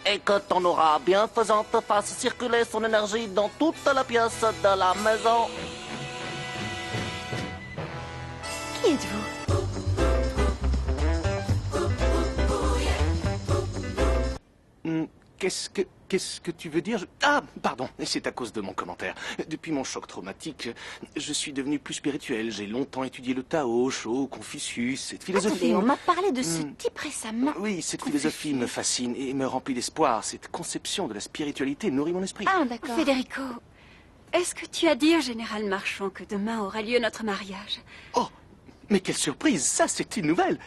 Et que ton aura bienfaisante fasse circuler son énergie dans toute la pièce de la maison. Qui êtes-vous? Qu'est-ce que tu veux dire? Ah, pardon, c'est à cause de mon commentaire. Depuis mon choc traumatique, je suis devenu plus spirituel. J'ai longtemps étudié le Tao, Sho, Confucius, cette philosophie... Attendez, on m'a parlé de ce type récemment. Oui, cette philosophie me fascine et me remplit d'espoir. Cette conception de la spiritualité nourrit mon esprit. Ah, d'accord. Federico, est-ce que tu as dit au général Marchand que demain aura lieu notre mariage? Oh, mais quelle surprise! Ça, c'est une nouvelle!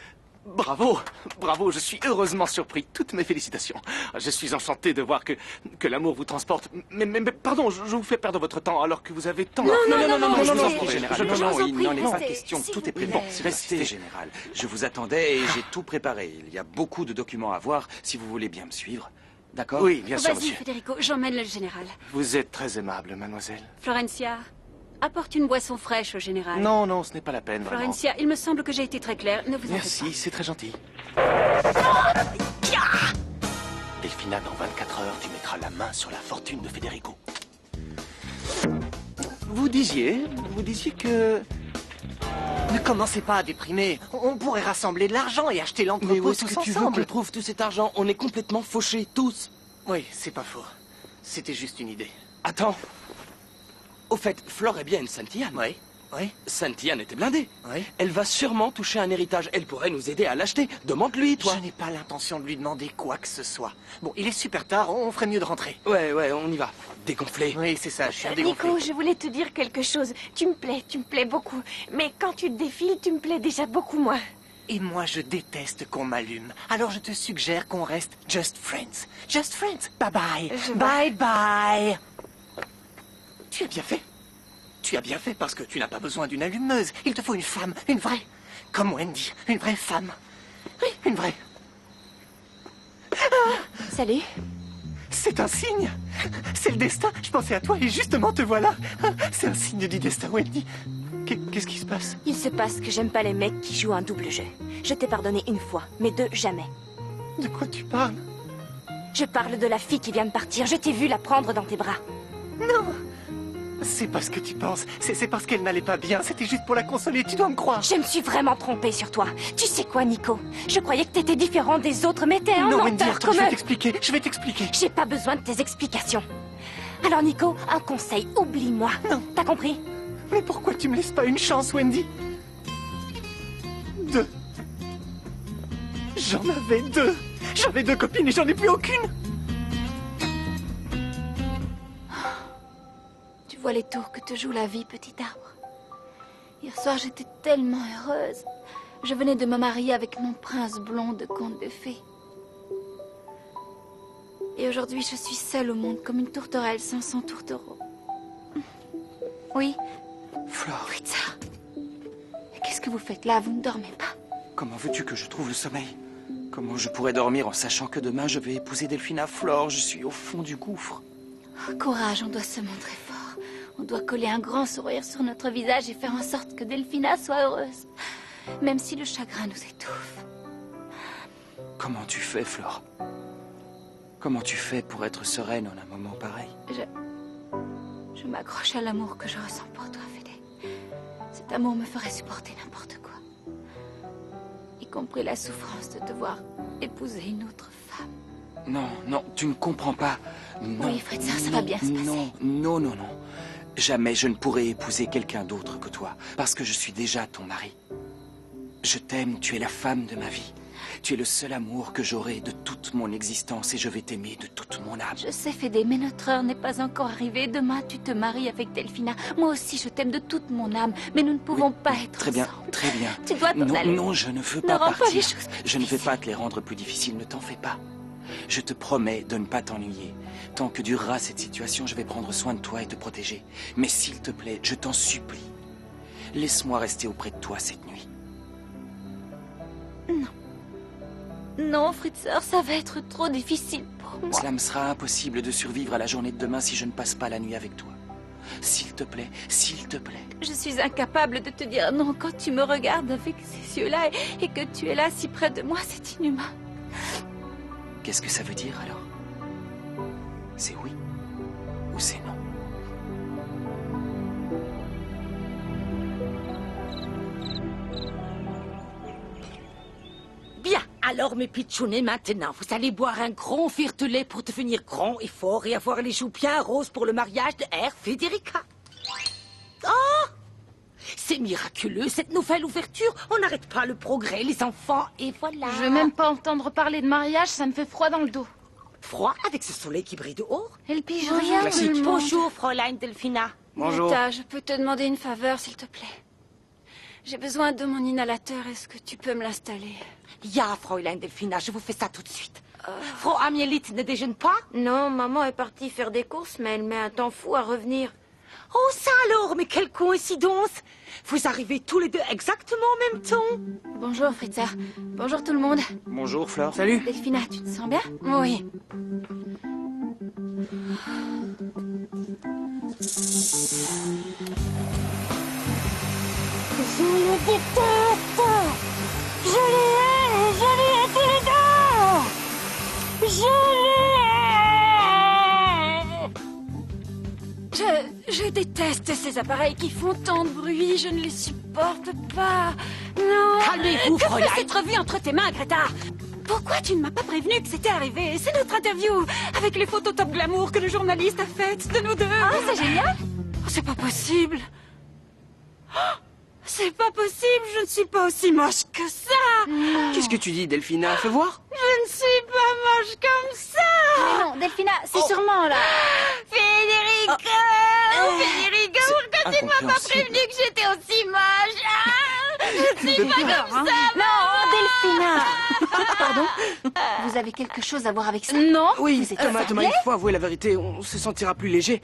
Bravo, bravo, je suis heureusement surpris. Toutes mes félicitations. Je suis enchanté de voir que l'amour vous transporte. Mais pardon, je vous fais perdre votre temps alors que vous avez tant... Non, je vous en restez, prie, général. je Il n'en est pas restez, question. s'il Tout vous est prêt. plaît. Bon, restez, général. Je vous attendais et j'ai tout préparé. Il y a beaucoup de documents à voir si vous voulez bien me suivre. D'accord? Oui, bien sûr, Vas-y, monsieur. Federico, j'emmène le général. Vous êtes très aimable, mademoiselle. Florencia, apporte une boisson fraîche au général. Non, non, ce n'est pas la peine, vraiment. Florencia, il me semble que j'ai été très claire. Ne vous en faites Merci, c'est très gentil. Delphina, dans 24 heures, tu mettras la main sur la fortune de Federico. Vous disiez que... Ne commencez pas à déprimer. On pourrait rassembler de l'argent et acheter Mais où l'entrepôt est-ce tous que tu veux ensemble. qu'on trouve tout cet argent? On est complètement fauchés, tous. Oui, c'est pas faux. C'était juste une idée. Attends. Au fait, Flore est bien une Saint-Yann. Oui, oui. Saint-Yann était blindée. Oui. Elle va sûrement toucher un héritage. Elle pourrait nous aider à l'acheter. Demande-lui, toi. Je n'ai pas l'intention de lui demander quoi que ce soit. Bon, il est super tard, on ferait mieux de rentrer. Ouais, on y va. Dégonflé. Oui, c'est ça, je suis un dégonflé. Nico, je voulais te dire quelque chose. Tu me plais beaucoup. Mais quand tu te défiles, tu me plais déjà beaucoup moins. Et moi, je déteste qu'on m'allume. Alors je te suggère qu'on reste just friends. Just friends. Bye bye. Bye bye. Tu as bien fait. Tu as bien fait parce que tu n'as pas besoin d'une allumeuse. Il te faut une femme, une vraie. Comme Wendy, une vraie femme. Oui, une vraie. Salut. C'est un signe. C'est le destin. Je pensais à toi et justement te voilà. C'est un signe du destin, Wendy. Qu'est-ce qui se passe? Il se passe que j'aime pas les mecs qui jouent un double jeu. Je t'ai pardonné une fois, mais deux, jamais. De quoi tu parles? Je parle de la fille qui vient de partir. Je t'ai vu la prendre dans tes bras. Non. C'est pas ce que tu penses. C'est parce qu'elle n'allait pas bien. C'était juste pour la consoler. Tu dois me croire. Je me suis vraiment trompée sur toi. Tu sais quoi, Nico? Je croyais que t'étais différent des autres, mais t'es un Non, menteur Wendy, attends, comme je vais eux. t'expliquer. Je vais t'expliquer. J'ai pas besoin de tes explications. Alors, Nico, un conseil. Oublie-moi. Non. T'as compris? Mais pourquoi tu me laisses pas une chance, Wendy? Deux. J'en avais deux. J'avais deux copines et j'en ai plus aucune. Tu vois les tours que te joue la vie, petit arbre. Hier soir, j'étais tellement heureuse. Je venais de me marier avec mon prince blond de conte de fées. Et aujourd'hui, je suis seule au monde comme une tourterelle sans son tourtereau. Oui, Flore, Fritza. Qu'est-ce que vous faites là? Vous ne dormez pas? comment veux-tu que je trouve le sommeil? Comment je pourrais dormir en sachant que demain je vais épouser Delphina? Flore, je suis au fond du gouffre. Courage, on doit se montrer fort. On doit coller un grand sourire sur notre visage et faire en sorte que Delphina soit heureuse. Même si le chagrin nous étouffe. Comment tu fais, Flore? Comment tu fais pour être sereine en un moment pareil? Je m'accroche à l'amour que je ressens pour toi, Fédé. Cet amour me ferait supporter n'importe quoi. Y compris la souffrance de devoir épouser une autre femme. Non, tu ne comprends pas. Non. Oui, Fritza, ça va bien se passer. Non. Jamais je ne pourrai épouser quelqu'un d'autre que toi, parce que je suis déjà ton mari. Je t'aime, tu es la femme de ma vie. Tu es le seul amour que j'aurai de toute mon existence et je vais t'aimer de toute mon âme. Je sais, Fédé, mais notre heure n'est pas encore arrivée. Demain, tu te maries avec Delphina. Moi aussi, je t'aime de toute mon âme, mais nous ne pouvons pas être Très bien, ensemble. très bien. Tu dois t'en aller. Non, je ne veux Ne pas rends pas les partir. choses Je ne vais pas te les rendre plus difficiles, ne t'en fais pas. Je te promets de ne pas t'ennuyer. Tant que durera cette situation, je vais prendre soin de toi et te protéger. Mais s'il te plaît, je t'en supplie, laisse-moi rester auprès de toi cette nuit. Non. Non, Fritzer, ça va être trop difficile pour moi. Cela me sera impossible de survivre à la journée de demain si je ne passe pas la nuit avec toi. S'il te plaît, s'il te plaît. Je suis incapable de te dire non quand tu me regardes avec ces yeux-là et que tu es là si près de moi, c'est inhumain. Qu'est-ce que ça veut dire alors? C'est oui ou c'est non? Bien, alors mes pitchounets, maintenant, vous allez boire un grand firtelet pour devenir grand et fort et avoir les joues bien roses pour le mariage de R. Federica. Oh! C'est miraculeux, cette nouvelle ouverture. On n'arrête pas le progrès, les enfants, et voilà. Je veux même pas entendre parler de mariage, ça me fait froid dans le dos. Froid avec ce soleil qui brille dehors? Et le pyjama. Bonjour, Fräulein Delphina. Bonjour. Rita, je peux te demander une faveur, s'il te plaît. J'ai besoin de mon inhalateur. Est-ce que tu peux me l'installer? Ja, Fräulein Delphina, je vous fais ça tout de suite. Frau Amielit ne déjeune pas? Non, maman est partie faire des courses, mais elle met un temps fou à revenir. Oh, ça alors, mais quelle coïncidence! Vous arrivez tous les deux exactement en même temps. Bonjour, Fritzer. Bonjour tout le monde. Bonjour, Flore. Salut. Delphina, tu te sens bien? Oui. Je le déteste. Je les hais tous les deux. Je les hais. Je déteste ces appareils qui font tant de bruit. Je ne les supporte pas. Non. Calmez-vous, Que Fräulein. fait cette revue entre tes mains, Greta? Pourquoi tu ne m'as pas prévenu que c'était arrivé? C'est notre interview avec les photos top glamour que le journaliste a faites de nous deux. Ah, c'est génial. Oh, c'est pas possible. Oh, c'est pas possible. Je ne suis pas aussi moche que ça. Qu'est-ce que tu dis, Delphina? Fais voir. Je ne suis pas moche comme ça. Mais non, Delphina, c'est sûrement là. Federica! Federica, pourquoi tu ne m'as pas prévenu que j'étais aussi moche? Je ne suis pas comme ça, Non, Delphina. Pardon? Vous avez quelque chose à voir avec ça? Non. Oui, Vous êtes Thomas, cinglé? il faut avouer la vérité, on se sentira plus léger.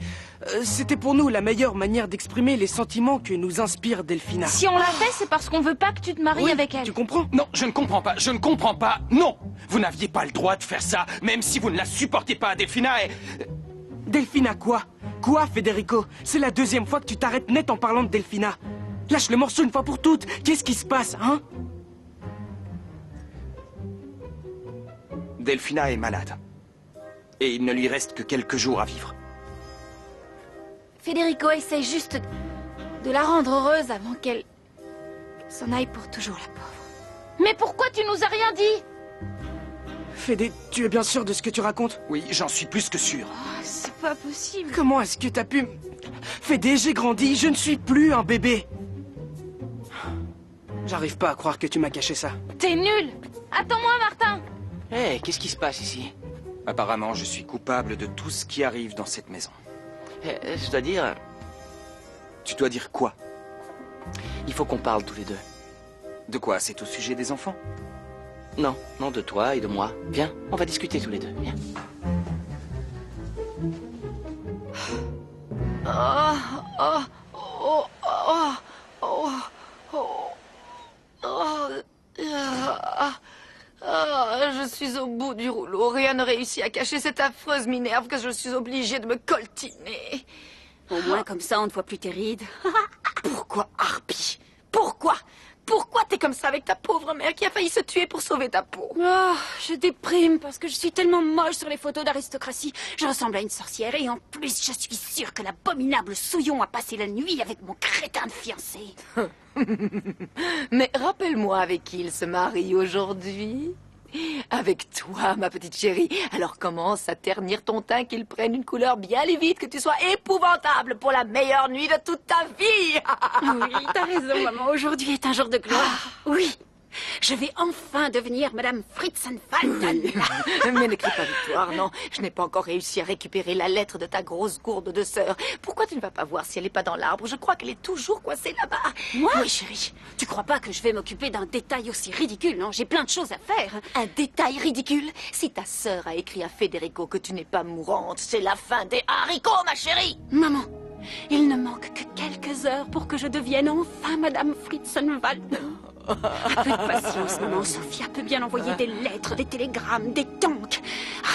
C'était pour nous la meilleure manière d'exprimer les sentiments que nous inspire Delphina. Si on l'a fait, c'est parce qu'on veut pas que tu te maries Oui, avec elle. tu comprends? Non, je ne comprends pas, je ne comprends pas. Non, vous n'aviez pas le droit de faire ça, même si vous ne la supportez pas, Delphina. Et... Delphina quoi? Quoi, Federico? C'est la deuxième fois que tu t'arrêtes net en parlant de Delphina. Lâche le morceau une fois pour toutes. Qu'est-ce qui se passe, hein? Delphina est malade. Et il ne lui reste que quelques jours à vivre. Federico essaye juste de la rendre heureuse avant qu'elle s'en aille pour toujours, la pauvre. Mais pourquoi tu nous as rien dit? Fédé, tu es bien sûr de ce que tu racontes? Oui, j'en suis plus que sûr. C'est pas possible. Comment est-ce que t'as pu... Fédé, j'ai grandi, je ne suis plus un bébé. J'arrive pas à croire que tu m'as caché ça. T'es nul. Attends-moi, Martin. Hé, qu'est-ce qui se passe ici? Apparemment, je suis coupable de tout ce qui arrive dans cette maison. Je dois dire, Tu dois dire quoi? il faut qu'on parle tous les deux. De quoi? C'est au sujet des enfants? Non, non, de toi et de moi. Viens, on va discuter tous les deux. Viens. Je suis au bout du rouleau. Rien ne réussit à cacher cette affreuse minerve que je suis obligée de me coltiner. Au moins, comme ça, on ne voit plus tes rides. Pourquoi, Harpie? Pourquoi? Pourquoi t'es comme ça avec ta pauvre mère qui a failli se tuer pour sauver ta peau? Oh, je déprime parce que je suis tellement moche sur les photos d'aristocratie. Je ressemble à une sorcière et en plus, je suis sûre que l'abominable Souillon a passé la nuit avec mon crétin de fiancé. Mais rappelle-moi avec qui il se marie aujourd'hui. Avec toi, ma petite chérie. Alors commence à ternir ton teint, qu'il prenne une couleur bien livide, que tu sois épouvantable pour la meilleure nuit de toute ta vie. Oui, t'as raison, maman. Aujourd'hui est un jour de gloire. Oui, Je vais enfin devenir Madame Fritzenwald. Mais n'écris pas victoire, non. Je n'ai pas encore réussi à récupérer la lettre de ta grosse gourde de sœur. Pourquoi tu ne vas pas voir si elle n'est pas dans l'arbre? Je crois qu'elle est toujours coincée là-bas. Moi? Oui, chérie. Tu crois pas que je vais m'occuper d'un détail aussi ridicule, non? J'ai plein de choses à faire. Un détail ridicule? Si ta sœur a écrit à Federico que tu n'es pas mourante, c'est la fin des haricots, ma chérie. Maman, il ne manque que quelques heures pour que je devienne enfin Madame Fritzenwald. Un peu de patience, maman. Sophia peut bien envoyer des lettres, des télégrammes, des tanks.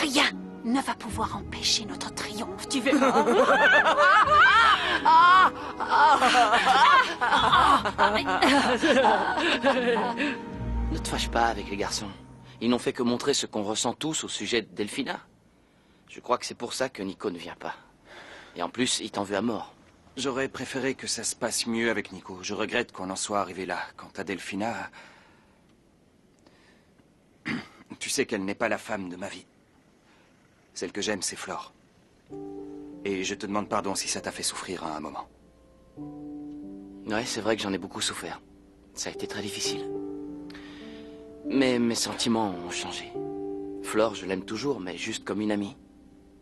Rien ne va pouvoir empêcher notre triomphe, tu verras. Ne te fâche pas avec les garçons. Ils n'ont fait que montrer ce qu'on ressent tous au sujet de Delphina. Je crois que c'est pour ça que Nico ne vient pas. Et en plus, il t'en veut à mort. J'aurais préféré que ça se passe mieux avec Nico. Je regrette qu'on en soit arrivé là. Quant à Delphina... Tu sais qu'elle n'est pas la femme de ma vie. Celle que j'aime, c'est Flore. Et je te demande pardon si ça t'a fait souffrir à un moment. Ouais, c'est vrai que j'en ai beaucoup souffert. Ça a été très difficile. Mais mes sentiments ont changé. Flore, je l'aime toujours, mais juste comme une amie.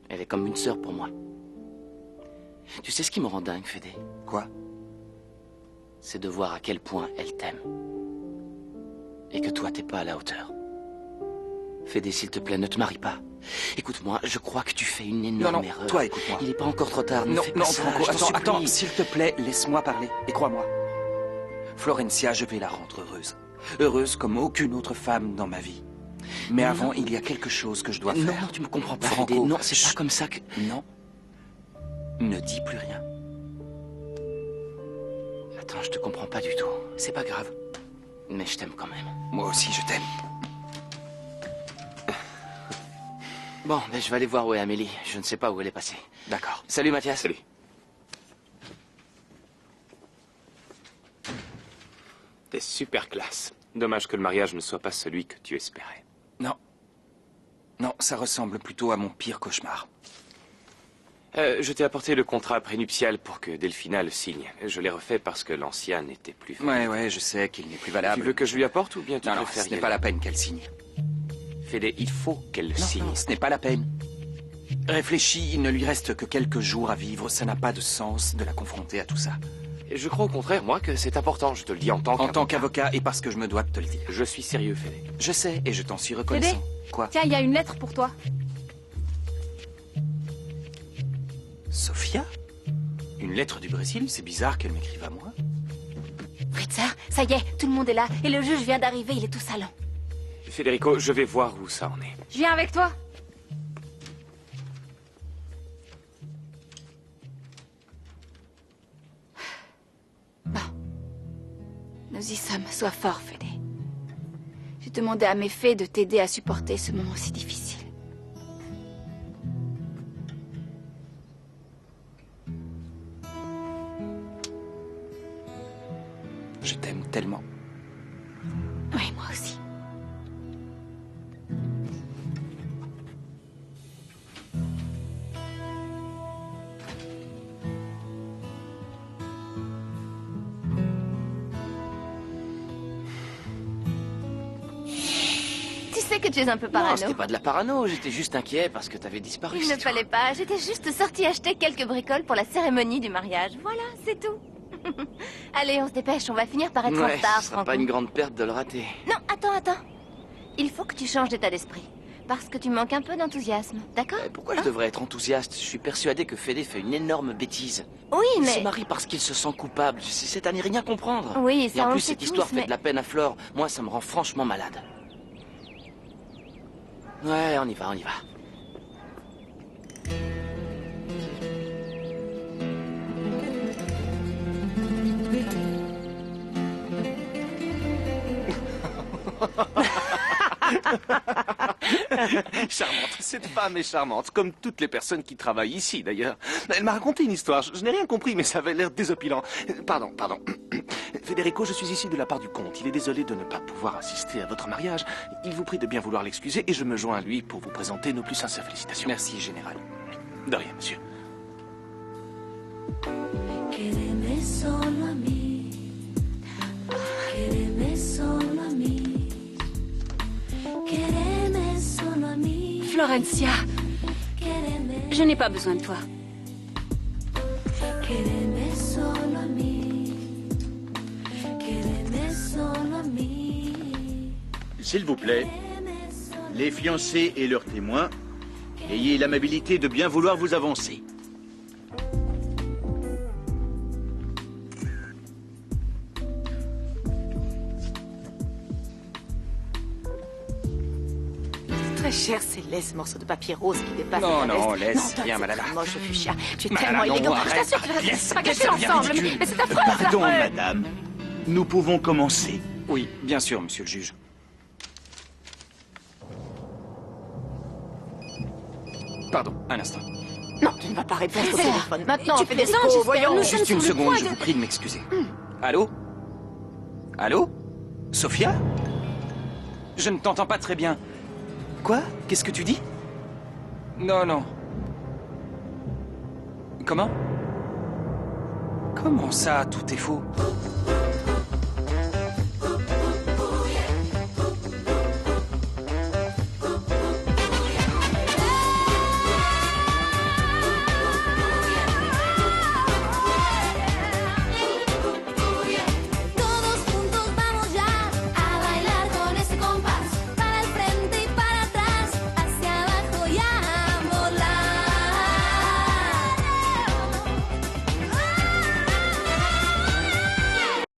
Elle est comme une sœur pour moi. Tu sais ce qui me rend dingue, Fédé? Quoi? C'est de voir à quel point elle t'aime. Et que toi, t'es pas à la hauteur. Fédé, s'il te plaît, ne te marie pas. Écoute-moi, je crois que tu fais une énorme erreur. Toi, écoute-moi. Il n'est pas encore trop tard, ne Non, fais non, pas ça, Franco, je t'en attends, supplie. attends, s'il te plaît, laisse-moi parler. Et crois-moi, Florencia, je vais la rendre heureuse. Heureuse comme aucune autre femme dans ma vie. Mais Non. avant, il y a quelque chose que je dois Non, faire. non, tu me comprends pas, Franco, Fédé. Non, c'est pas comme ça que... Non. Ne dis plus rien. Attends, je te comprends pas du tout. C'est pas grave. Mais je t'aime quand même. Moi aussi, je t'aime. Bon, ben, je vais aller voir où est Amélie. Je ne sais pas où elle est passée. D'accord. Salut, Mathias. Salut. T'es super classe. Dommage que le mariage ne soit pas celui que tu espérais. Non. Non, ça ressemble plutôt à mon pire cauchemar. Je t'ai apporté le contrat prénuptial pour que Delphina le signe. Je l'ai refait parce que l'ancien n'était plus valable. Ouais, je sais qu'il n'est plus valable. Tu veux que je lui apporte ou bien tu Non, préfères ce y n'est aller? pas la peine qu'elle signe. Fédé, il faut qu'elle le signe. Non, ce n'est pas la peine. Réfléchis, il ne lui reste que quelques jours à vivre. Ça n'a pas de sens de la confronter à tout ça. Et je crois au contraire, moi, que c'est important. Je te le dis en tant qu'avocat. En tant qu'avocat et parce que je me dois de te le dire. Je suis sérieux, Fédé. Je sais et je t'en suis reconnaissant. Quoi? Tiens, il y a une lettre pour toi. Sophia? Une lettre du Brésil? C'est bizarre qu'elle m'écrive à moi. Fritzer, ça y est, tout le monde est là. Et le juge vient d'arriver, il est tout salon. Federico, je vais voir où ça en est. Je viens avec toi. Bon. Nous y sommes. Sois fort, Fédé. J'ai demandé à mes fées de t'aider à supporter ce moment si difficile. Je t'aime tellement. Oui, moi aussi. Tu sais que tu es un peu parano. Non, c'était pas de la parano. J'étais juste inquiet parce que t'avais disparu. Il ne fallait pas. J'étais juste sortie acheter quelques bricoles pour la cérémonie du mariage. Voilà, c'est tout. Allez, on se dépêche. On va finir par être en Ouais, retard, ce sera Franco. pas une grande perte de le rater. Non, attends. Il faut que tu changes d'état d'esprit. Parce que tu manques un peu d'enthousiasme, d'accord? Pourquoi je devrais être enthousiaste? Je suis persuadé que Fédé fait une énorme bêtise. Oui, Il mais... se marie parce qu'il se sent coupable. C'est à n'y rien comprendre. Oui, Et ça, en on plus, le sait cette histoire tous, fait mais... de la peine à Flore. Moi, ça me rend franchement malade. Ouais, on y va. Charmante, cette femme est charmante, comme toutes les personnes qui travaillent ici d'ailleurs. Elle m'a raconté une histoire, je n'ai rien compris, mais ça avait l'air désopilant. Pardon. Federico, je suis ici de la part du comte. Il est désolé de ne pas pouvoir assister à votre mariage. Il vous prie de bien vouloir l'excuser et je me joins à lui pour vous présenter nos plus sincères félicitations. Merci, général. De rien, monsieur. Quédeme solo a mí, quédeme solo a mí. Florencia, je n'ai pas besoin de toi. S'il vous plaît, les fiancés et leurs témoins, ayez l'amabilité de bien vouloir vous avancer. Très cher, Céleste, morceau de papier rose qui dépasse Non, ta non, veste. laisse, toi, viens, c'est Malala. très moche, fuchsia. Tu es Malala, tellement non, élégant. Je arrête, t'assure que tu laisse, vas gâcher ça devient l'ensemble. ridicule. Mais c'est affreux, c'est Pardon, affreux. madame. Nous pouvons commencer. Oui, bien sûr, monsieur le juge. Pardon, un instant. Non, tu ne vas pas répondre au Fais ça. téléphone. Maintenant, Tu fais peux des descendre, échos, j'espère. voyons. Nous Juste sommes une sur le seconde, point je de- vous prie de m'excuser. Allô? Allô? Sophia? Je ne t'entends pas très bien. Quoi? Qu'est-ce que tu dis? Non, non. Comment? Comment ça, tout est faux?